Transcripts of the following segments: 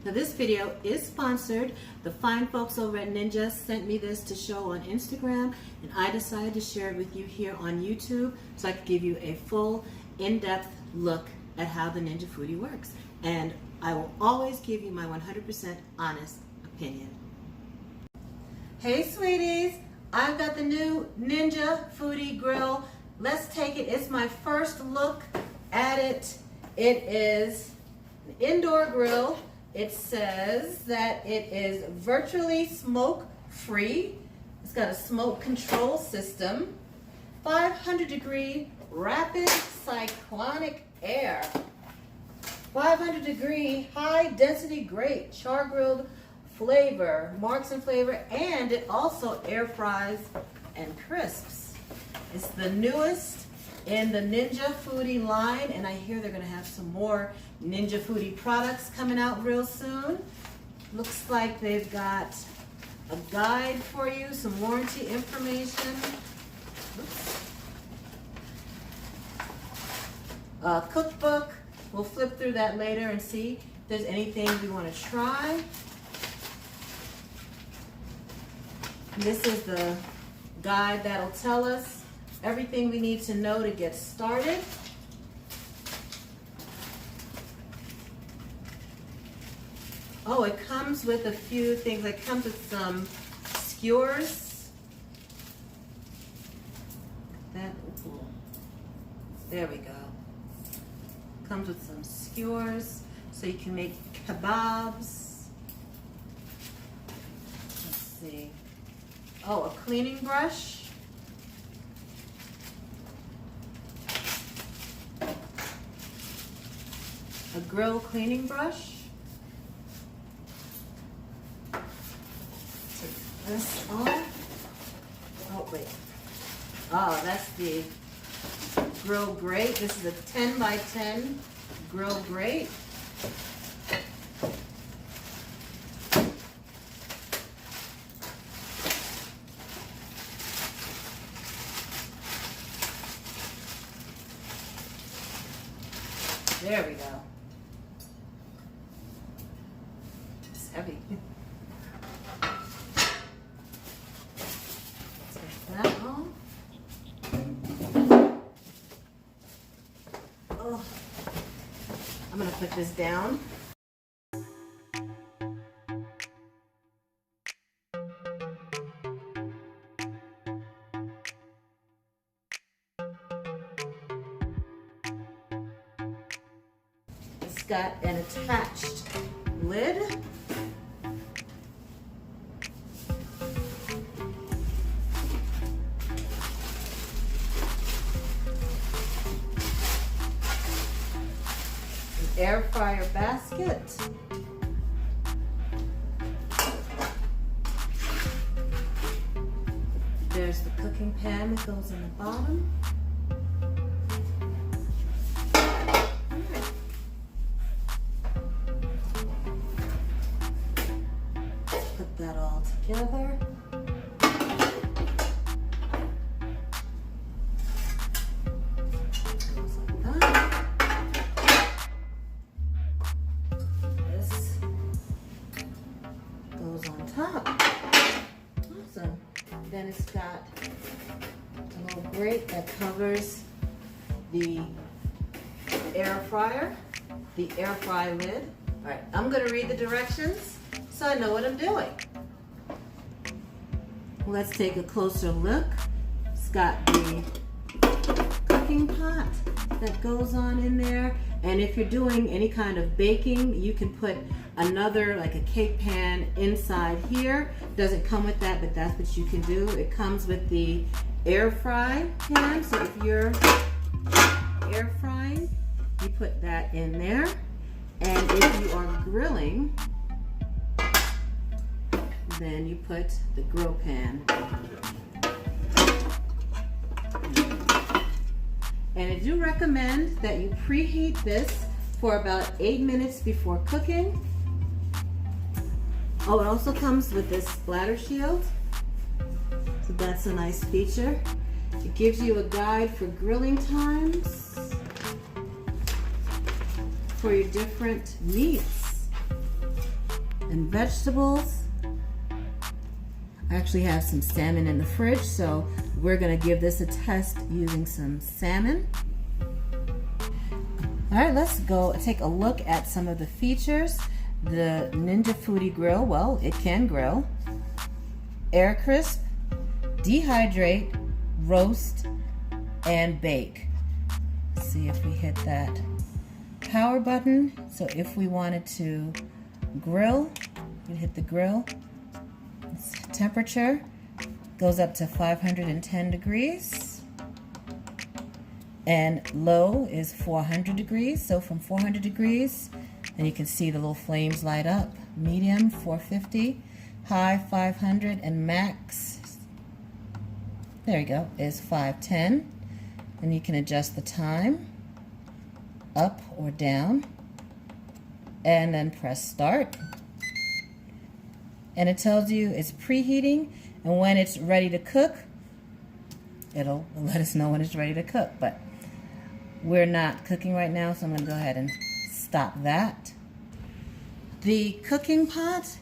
Now this video is sponsored. The fine folks over at Ninja sent me this to show on Instagram, and I decided to share it with you here on YouTube so I could give you a full, in-depth look at how the Ninja Foodi works. And I will always give you my 100% honest opinion. Hey sweeties, I've got the new Ninja Foodi Grill. Let's take it. It's my first look at it. It is an indoor grill. It says that it is virtually smoke-free. It's got a smoke control system, 500-degree rapid cyclonic air, 500-degree high-density grate, char-grilled flavor, marks and flavor, and it also air fries and crisps. It's the newest in the Ninja Foodi line, and I hear they're going to have some more Ninja Foodi products coming out real soon. Looks like they've got a guide for you, some warranty information. Oops. A cookbook. We'll flip through that later and see if there's anything we want to try. This is the guide that'll tell us everything we need to know to get started. Oh, it comes with a few things. It comes with some skewers. That, ooh, there we go. Comes with some skewers so you can make kebabs. Let's see. Oh, a cleaning brush. A grill cleaning brush. Take this off. Oh, wait. Oh, that's the grill grate. This is a 10 by 10 grill grate. There we go. It's heavy. Take that off. Oh, I'm gonna put this down. It's got an attached lid. Air fryer basket. There's the cooking pan that goes in the bottom. Put that all together. Awesome. Then it's got a little grate that covers the air fryer, the air fry lid. All right, I'm going to read the directions so I know what I'm doing. Let's take a closer look. It's got the cooking pot that goes on in there. And if you're doing any kind of baking, you can put another, like a cake pan inside here. Doesn't come with that, but that's what you can do. It comes with the air fry pan. So if you're air frying, you put that in there. And if you are grilling, then you put the grill pan. And I do recommend that you preheat this for about 8 minutes before cooking. Oh, it also comes with this splatter shield. So that's a nice feature. It gives you a guide for grilling times for your different meats. vegetables. I actually have some salmon in the fridge, so we're gonna give this a test using some salmon. All right, let's go take a look at some of the features. The Ninja Foodi Grill, well, it can grill, air crisp, dehydrate, roast, and bake. Let's see if we hit that power button. So if we wanted to grill, we hit the grill. Its temperature goes up to 510 degrees. And low is 400 degrees. So from 400 degrees, and you can see the little flames light up. Medium, 450. High, 500. And max, there you go, is 510. And you can adjust the time up or down. And then press start. And it tells you it's preheating. And when it's ready to cook, it'll let us know when it's ready to cook. But we're not cooking right now, so I'm going to go ahead and stop that. The cooking pot,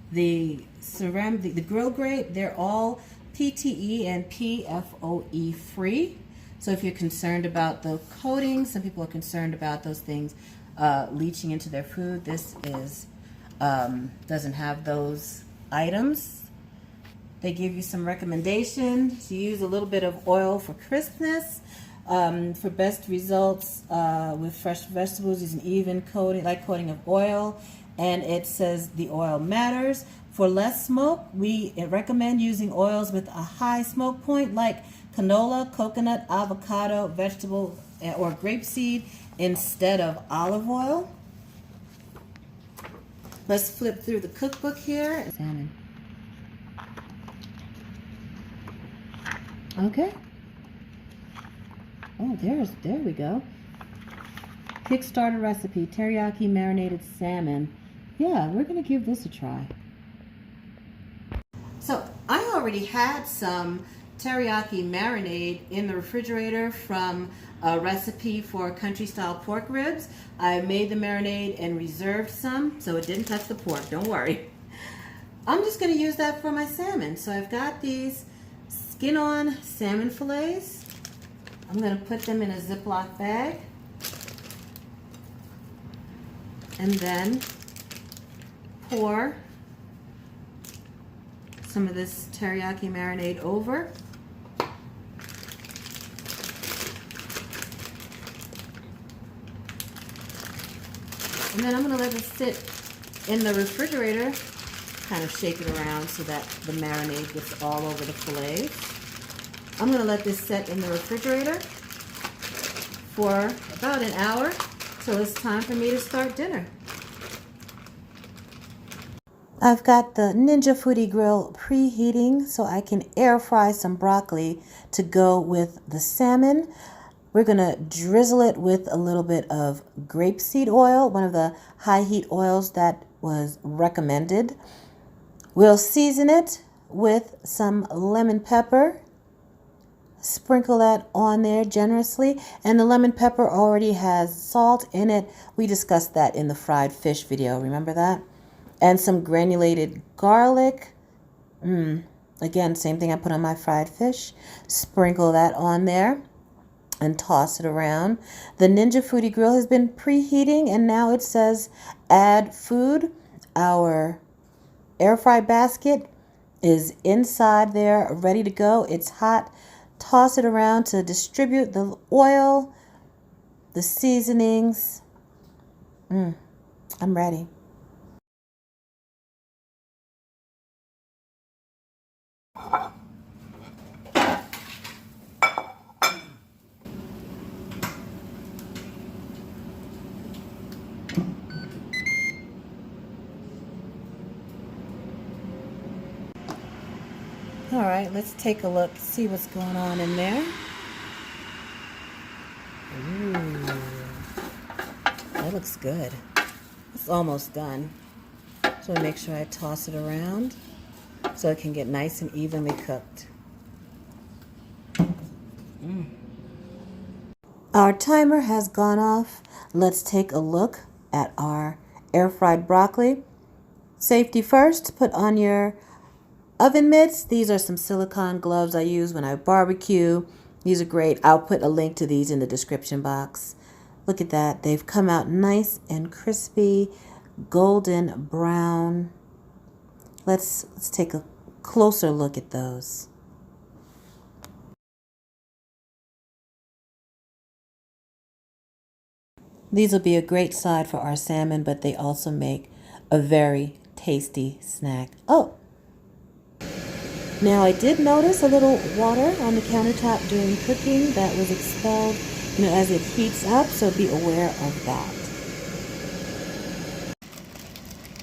the ceramic, the grill grate, they're all PTE and PFOE free. So if you're concerned about the coating, some people are concerned about those things leaching into their food. This is doesn't have those items. They give you some recommendations. To use a little bit of oil for crispness. For best results with fresh vegetables, use an even coating, light coating of oil. And it says the oil matters. For less smoke, we recommend using oils with a high smoke point like canola, coconut, avocado, vegetable, or grapeseed instead of olive oil. Let's flip through the cookbook here. Salmon. Okay. Oh, there we go. Kickstarter recipe, teriyaki marinated salmon. Yeah, we're gonna give this a try. So I already had some teriyaki marinade in the refrigerator from a recipe for country style pork ribs. I made the marinade and reserved some, so it didn't touch the pork, don't worry. I'm just gonna use that for my salmon. So I've got these skin on salmon fillets. I'm gonna put them in a Ziploc bag. And then pour some of this teriyaki marinade over. And then I'm going to let it sit in the refrigerator, kind of shake it around so that the marinade gets all over the fillets. I'm going to let this set in the refrigerator for about an hour till it's time for me to start dinner. I've got the Ninja Foodi Grill preheating so I can air fry some broccoli to go with the salmon. We're going to drizzle it with a little bit of grapeseed oil, one of the high heat oils that was recommended. We'll season it with some lemon pepper. Sprinkle that on there generously. And the lemon pepper already has salt in it. We discussed that in the fried fish video. Remember that? And some granulated garlic. Again, same thing I put on my fried fish. Sprinkle that on there and toss it around. The Ninja Foodi Grill has been preheating and now it says add food. Our air fry basket is inside there, ready to go. It's hot. Toss it around to distribute the oil, the seasonings. I'm ready. All right, let's take a look, see what's going on in there. Ooh, that looks good. It's almost done. So I make sure I toss it around so it can get nice and evenly cooked. Our timer has gone off. Let's take a look at our air fried broccoli. Safety first, put on your oven mitts. These are some silicone gloves I use when I barbecue. These are great. I'll put a link to these in the description box. Look at that. They've come out nice and crispy, golden brown. Let's take a closer look at those. These will be a great side for our salmon, but they also make a very tasty snack. Oh, now I did notice a little water on the countertop during cooking that was expelled, as it heats up, so be aware of that.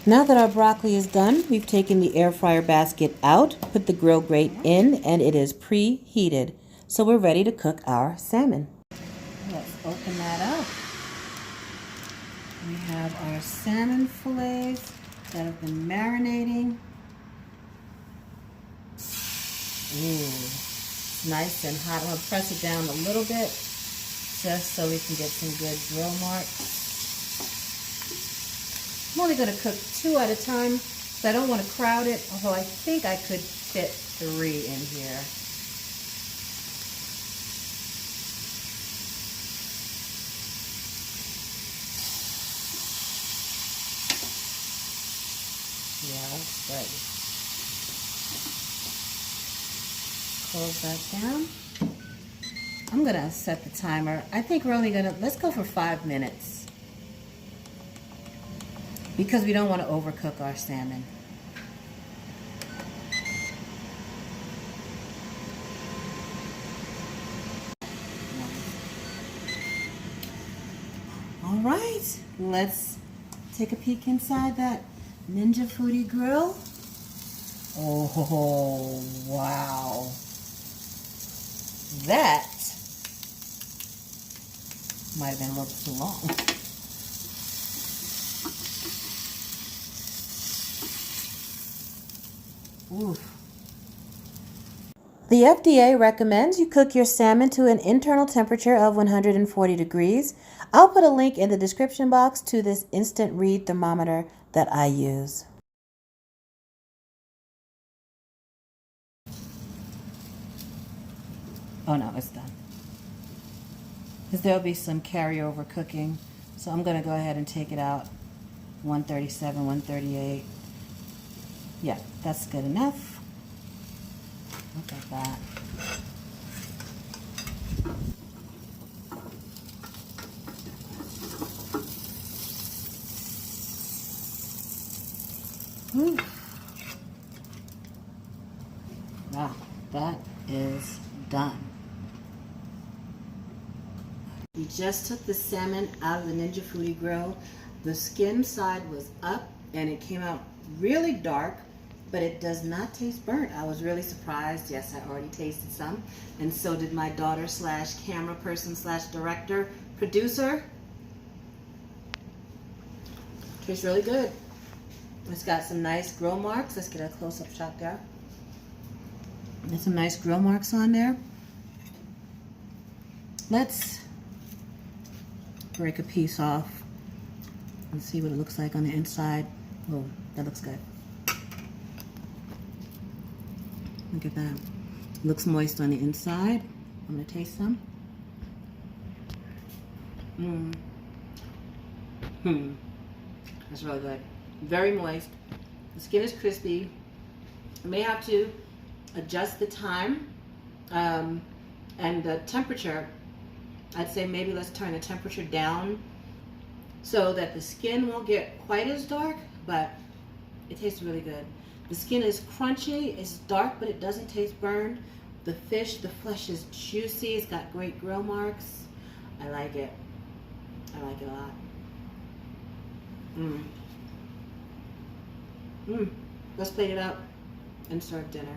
Now that our broccoli is done, we've taken the air fryer basket out, put the grill grate in, and it is preheated. So we're ready to cook our salmon. Let's open that up. We have our salmon fillets that have been marinating. Ooh, it's nice and hot. I'm going to press it down a little bit just so we can get some good grill marks. I'm only going to cook 2 at a time because I don't want to crowd it, although I think I could fit 3 in here. Yeah, that's good. Close that down. I'm going to set the timer. I think we're only going to, let's go for 5 minutes. Because we don't want to overcook our salmon. All right, let's take a peek inside that Ninja Foodi Grill. Oh, wow. That might have been a little too long. Oof. The FDA recommends you cook your salmon to an internal temperature of 140 degrees. I'll put a link in the description box to this instant read thermometer that I use. Oh no, it's done. Because there'll be some carryover cooking. So I'm going to go ahead and take it out. 137, 138. Yeah, that's good enough. Look at that. Whew. Wow, that is done. We just took the salmon out of the Ninja Foodi Grill. The skin side was up and it came out really dark, but it does not taste burnt. I was really surprised. Yes, I already tasted some, and so did my daughter slash camera person slash director producer. Tastes really good. It's got some nice grill marks. Let's get a close-up shot there. There's some nice grill marks on there. Let's break a piece off and see what it looks like on the inside. Oh, that looks good. Look at that. It looks moist on the inside. I'm gonna taste some. That's really good. Very moist. The skin is crispy. I may have to adjust the time and the temperature. I'd say maybe let's turn the temperature down so that the skin won't get quite as dark, but it tastes really good. The skin is crunchy, it's dark, but it doesn't taste burned. The flesh is juicy, it's got great grill marks. I like it. I like it a lot. Let's plate it up and serve dinner.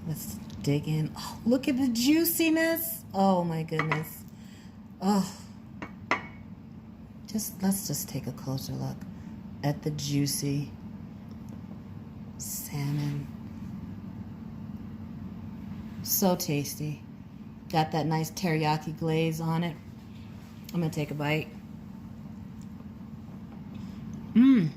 Let's dig in. Oh, look at the juiciness. Oh my goodness. Oh. Let's just take a closer look at the juicy salmon. So tasty. Got that nice teriyaki glaze on it. I'm gonna take a bite. Mmm.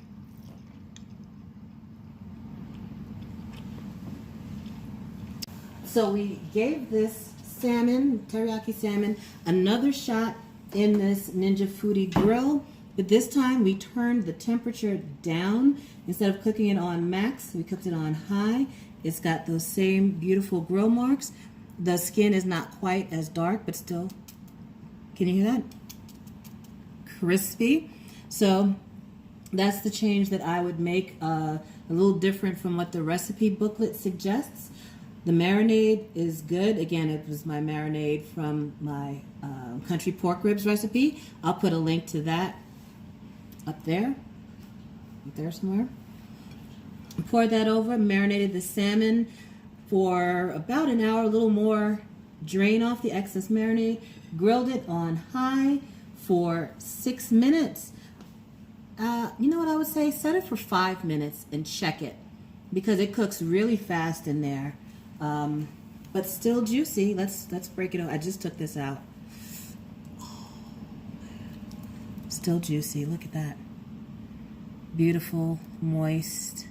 So we gave this salmon, teriyaki salmon, another shot in this Ninja Foodi Grill. But this time we turned the temperature down. Instead of cooking it on max, we cooked it on high. It's got those same beautiful grill marks. The skin is not quite as dark, but still, can you hear that? Crispy. So that's the change that I would make, a little different from what the recipe booklet suggests. The marinade is good. Again, it was my marinade from my country pork ribs recipe. I'll put a link to that up there somewhere. Pour that over, marinated the salmon for about an hour, a little more. Drain off the excess marinade. Grilled it on high for 6 minutes. You know what I would say? Set it for 5 minutes and check it, because it cooks really fast in there. But still juicy. Let's break it over. I just took this out. Still juicy. Look at that. Beautiful, moist.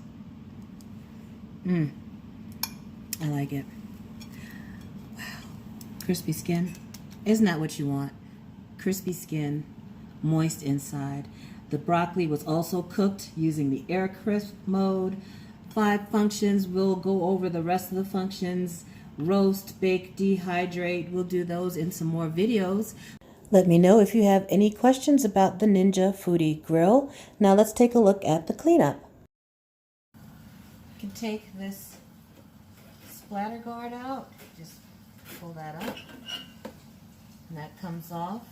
I like it. Wow. Crispy skin. Isn't that what you want? Crispy skin, moist inside. The broccoli was also cooked using the air crisp mode. 5 functions. We'll go over the rest of the functions. Roast, bake, dehydrate. We'll do those in some more videos. Let me know if you have any questions about the Ninja Foodi Grill. Now let's take a look at the cleanup. You can take this splatter guard out. Just pull that up. And that comes off.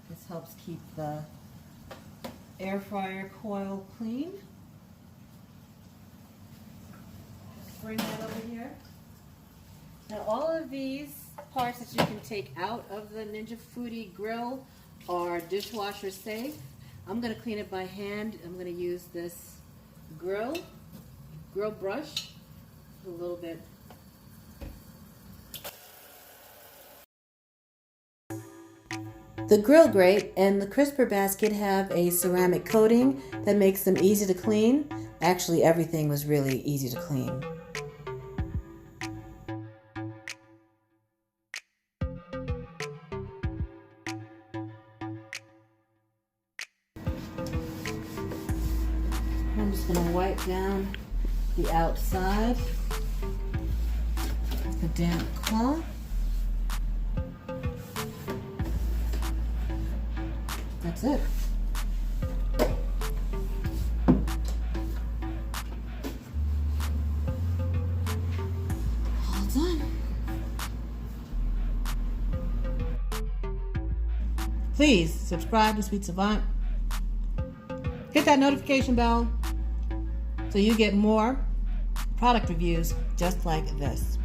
This helps keep the air fryer coil clean. Just bring that over here. Now all of these parts that you can take out of the Ninja Foodi Grill are dishwasher safe. I'm going to clean it by hand. I'm going to use this grill brush a little bit. The grill grate and the crisper basket have a ceramic coating that makes them easy to clean. Actually, everything was really easy to clean. I'm just going to wipe down the outside with a damp cloth. That's it. All done. Please subscribe to Sweet Savant. Hit that notification bell so you get more product reviews just like this.